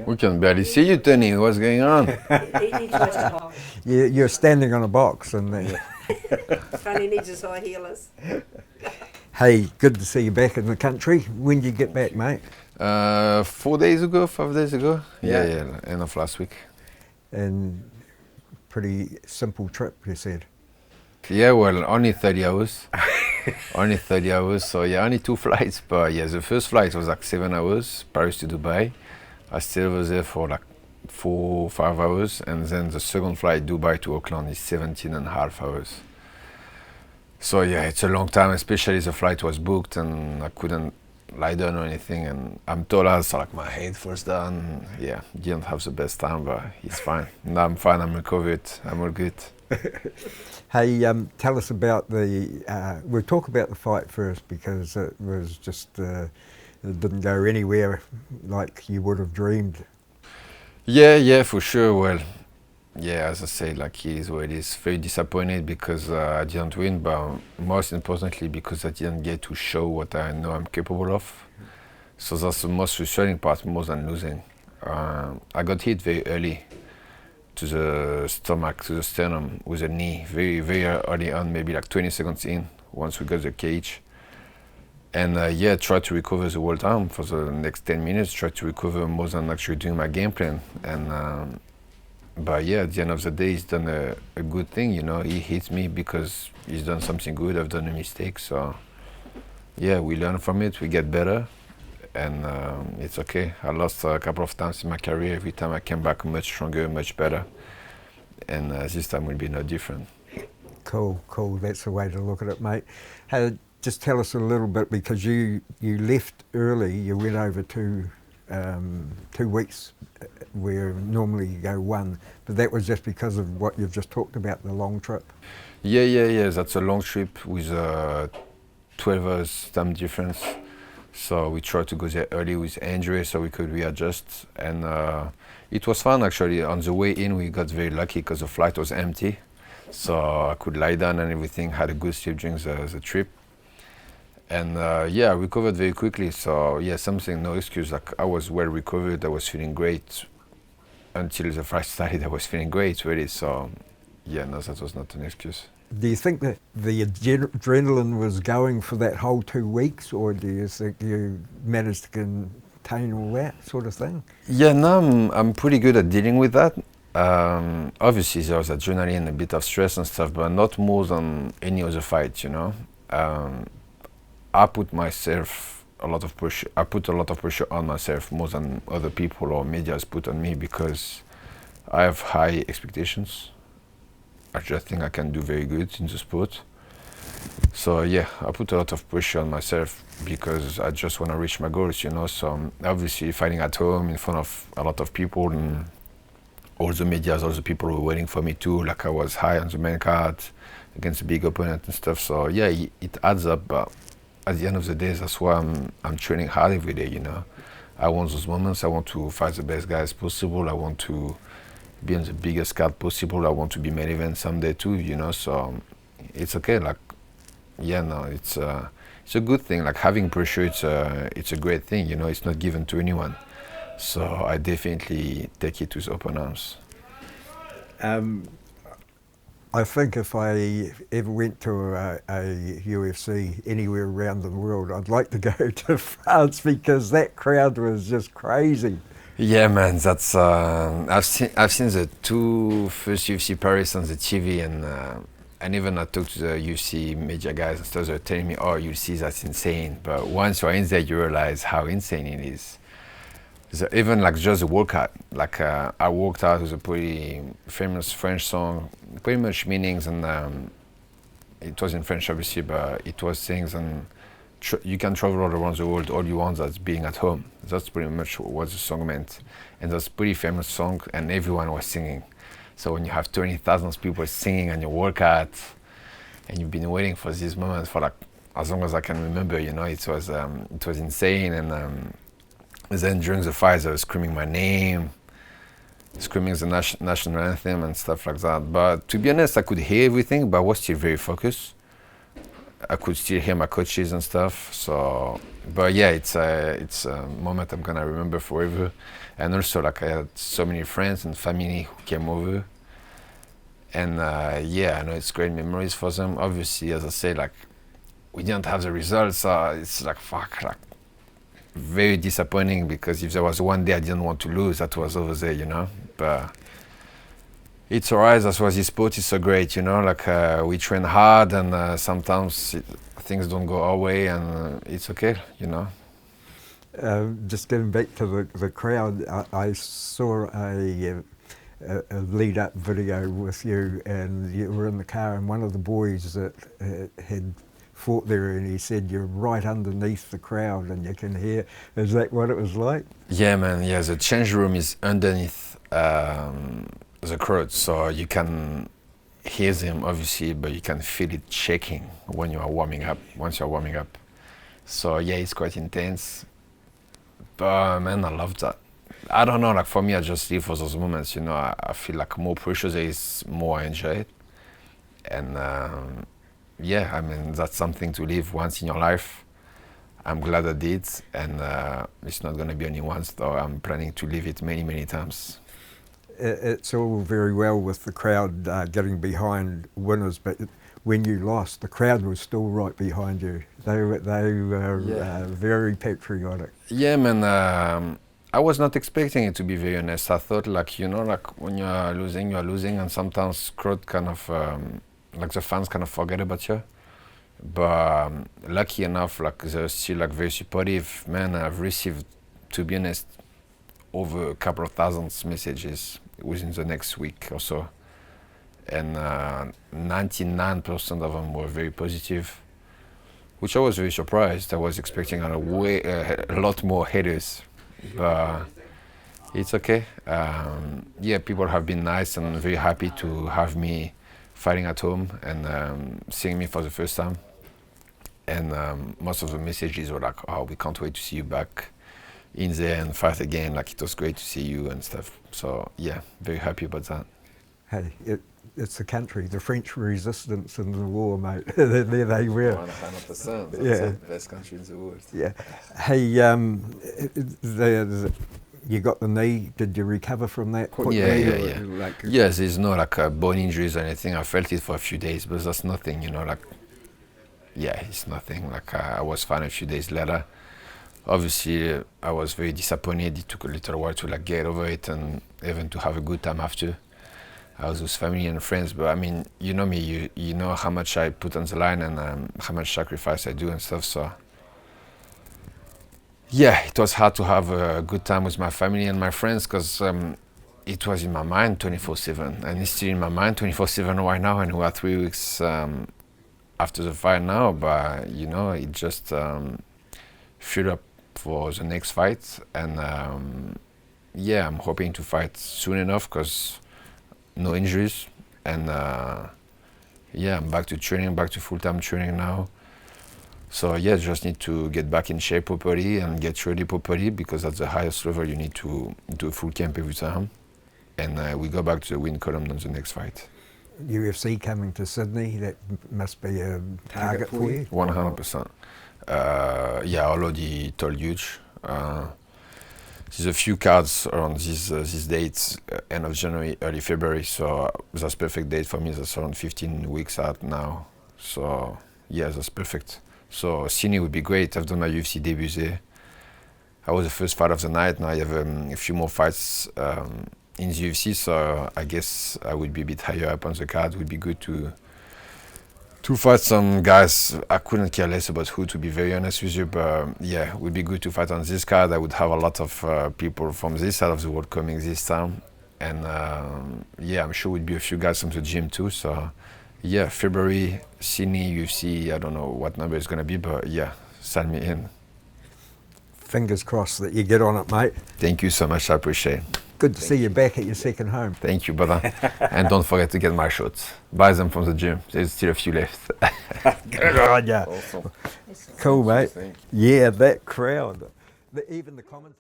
We can barely see you, Tony. What's going on? He needs to high. You're standing on a box and Tony needs his high heelers. hey, good to see you back in the country. When did you get back, mate? 4 days ago, 5 days ago. Yeah. Yeah, end of last week. And pretty simple trip, you said. Yeah, well, only 30 hours. Only 30 hours, so yeah, only 2 flights. But yeah, the first flight was like 7 hours, Paris to Dubai. I still was there for like 4 5 hours. And then the second flight, Dubai to Auckland, is 17.5 hours. So yeah, it's a long time, especially the flight was booked and I couldn't lie down or anything. And I'm told I had like my head first down. Yeah, didn't have the best time, but it's fine. Now I'm fine, I'm recovered, I'm all good. Hey, tell us about we'll talk about the fight first because it was just, it didn't go anywhere like you would have dreamed. Yeah, for sure. Well, yeah, as I say, like it is what it is. Very disappointed because I didn't win, but most importantly because I didn't get to show what I know I'm capable of. So that's the most frustrating part, more than losing. I got hit very early to the stomach, to the sternum with a knee, very, very early on, maybe like 20 seconds in, once we got the cage. And yeah, tried to recover the whole time for the next 10 minutes, tried to recover more than actually doing my game plan. And but yeah, at the end of the day, he's done a good thing, you know. He hits me because he's done something good, I've done a mistake. So yeah, we learn from it, we get better. And it's okay. I lost a couple of times in my career. Every time I came back much stronger, much better. And this time will be no different. Cool. That's the way to look at it, mate. Hey, just tell us a little bit because you left early. You went over 2 weeks where normally you go 1, but that was just because of what you've just talked about, the long trip. Yeah. That's a long trip with 12 hours time difference. So we tried to go there early with injury so we could readjust. And it was fun actually. On the way in we got very lucky because the flight was empty. So I could lie down and everything, had a good sleep during the trip. And yeah, I recovered very quickly. So yeah, something, no excuse. Like I was well recovered, I was feeling great. Until the fight started, I was feeling great really. So yeah, no, that was not an excuse. Do you think that the adrenaline was going for that whole 2 weeks, or do you think you managed to contain all that sort of thing? Yeah, no, I'm pretty good at dealing with that. Obviously, there was adrenaline, a bit of stress and stuff, but not more than any other fight, you know. I put myself a lot of pressure. I put a lot of pressure on myself more than other people or media's put on me because I have high expectations. I just think I can do very good in the sport. So yeah, I put a lot of pressure on myself because I just want to reach my goals, you know. So obviously fighting at home in front of a lot of people and all the medias, all the people were waiting for me too. Like I was high on the main card against a big opponent and stuff. So yeah, it adds up. But at the end of the day, that's why I'm training hard every day, you know. I want those moments. I want to fight the best guys possible. I want to be on the biggest card possible. I want to be main event someday too, you know. So it's okay. Like, yeah, no, it's a good thing. Like having pressure, it's a great thing, you know. It's not given to anyone. So I definitely take it with open arms. I think if I ever went to a UFC anywhere around the world, I'd like to go to France because that crowd was just crazy. Yeah, man, that's I've seen the 2 first UFC Paris on the TV, and even I talked to the UFC media guys and stuff. They're telling me, "Oh, UFC, that's insane." But once you're in there, you realize how insane it is. So even like just the workout, like I worked out with a pretty famous French song, pretty much meanings, and it was in French obviously, but it was things and you can travel all around the world, all you want that's being at home. That's pretty much what the song meant. And that's a pretty famous song and everyone was singing. So when you have 20,000 people singing on your workout and you've been waiting for this moment for like as long as I can remember, you know, it was insane. And then during the fight I was screaming my name, screaming the national anthem and stuff like that. But to be honest, I could hear everything, but I was still very focused. I could still hear my coaches and stuff. So, but yeah, it's a moment I'm gonna remember forever. And also, like, I had so many friends and family who came over. And yeah, I know it's great memories for them. Obviously, as I say, like, we didn't have the results. It's like, fuck, like, very disappointing, because if there was one day I didn't want to lose, that was over there, you know. But it's alright. That's why this sport is so great, you know. Like, we train hard, and sometimes things don't go our way, and it's okay, you know. Just getting back to the crowd, I saw a lead-up video with you, and you were in the car, and one of the boys that had fought there, and he said you're right underneath the crowd and you can hear. Is that what it was like? Yeah, man. Yeah, the change room is underneath the crowd, so you can hear them obviously, but you can feel it shaking when you are warming up. Once you're warming up, so yeah, it's quite intense. But man, I love that. I don't know. Like, for me, I just live for those moments. You know, I feel like more pressure there is, more I enjoy it, and yeah, I mean, that's something to live once in your life. I'm glad I did, and it's not going to be only once, though. I'm planning to live it many, many times. It's all very well with the crowd getting behind winners, but when you lost, the crowd was still right behind you. They were very patriotic. Yeah, man. I was not expecting it, to be very honest. I thought, like, you know, like, when you're losing, and sometimes crowd kind of, like, the fans kind of forget about you. But lucky enough, like, they're still, like, very supportive. Man, I've received, to be honest, over a couple of thousand messages within the next week or so, and 99% of them were very positive, which I was very surprised. I was expecting a lot more haters, but it's okay. Yeah, people have been nice and very happy to have me fighting at home and seeing me for the first time. And most of the messages were like, "Oh, we can't wait to see you back in there and fight again. Like, it was great to see you and stuff." So yeah, very happy about that. Hey, it's the country, the French resistance in the war, mate. There they were. 100%. That's Yeah. the best country in the world. Yeah. Hey, you got the knee. Did you recover from that quickly? Yeah. Like, Yes, there's no, like, bone injuries or anything. I felt it for a few days, but that's nothing, you know. Like, yeah, it's nothing. Like, I was fine a few days later. Obviously, I was very disappointed. It took a little while to, like, get over it and even to have a good time after. I was with family and friends, but I mean, you know me, you know how much I put on the line and how much sacrifice I do and stuff. So yeah, it was hard to have a good time with my family and my friends, because it was in my mind 24/7, and it's still in my mind 24/7 right now. And we are 3 weeks after the fight now, but you know, it just filled up for the next fight. And yeah, I'm hoping to fight soon enough, because no injuries, and yeah, I'm back to training, back to full-time training now. So yeah, just need to get back in shape properly and get ready properly, because at the highest level you need to do a full camp every time, and we go back to the win column on the next fight. UFC coming to Sydney, that must be a target for you. 100%. Yeah, I already told you. There's a few cards around these dates, end of January, early February, so that's perfect date for me. That's around 15 weeks out now. So yeah, that's perfect. So Sydney would be great. I've done my UFC debut there. I was the first fight of the night. Now I have a few more fights in the UFC, so I guess I would be a bit higher up on the card. It would be good to fight some guys. I couldn't care less about who, to be very honest with you, but yeah, it would be good to fight on this card. I would have a lot of people from this side of the world coming this time, and yeah, I'm sure would be a few guys from the gym too. So yeah, February, Sydney, UFC. I don't know what number it's gonna be, but yeah, sign me in. Fingers crossed that you get on it, mate. Thank you so much. I appreciate it. Good to see you back at your second home. Thank you, brother. And don't forget to get my shots. Buy them from the gym. There's still a few left. Good on ya. Awesome. Cool, mate. Thank Yeah, that crowd. Even the comments.